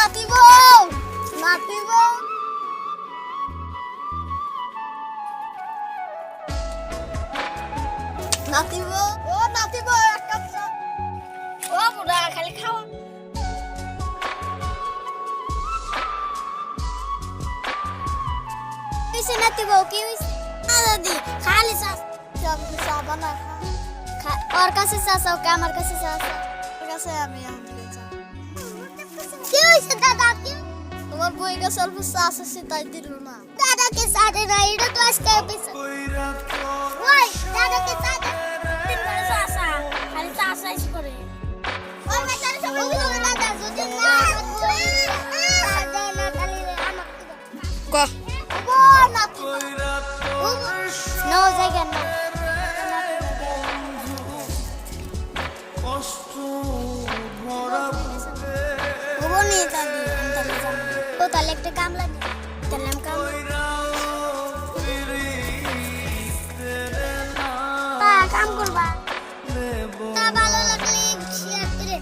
নাতিব নাতিব নাতিব ও নাতিব এক কাপ চা ও বুড়া খালি খাওয়া কিসে নাতিব কি হইছে না দাদি খালি চা চা বানা খা ওর কাছে চা চাও কে আমার কাছে চা চাও ওর কাছে আমি আনতে চা কি হইছে দাদা কি তোমার বই কাছে অল্প চা আছে তাই দিল না দাদাকে চা দে না এটা তো আজকে পিছে ওই দাদাকে চা দে তিন করে চা চা খালি চা চাইছ করে ওই বেচারা সব বলল দাদা যদি না দে না খালি আমাকে ক ও না নো জায়গা না নি দাদি আমি তাহলে যাবো ও তাহলে একটা কাম লাগে তাহলে আমি কাম কাম করবা তা ভালো লাগলে শেয়ার করে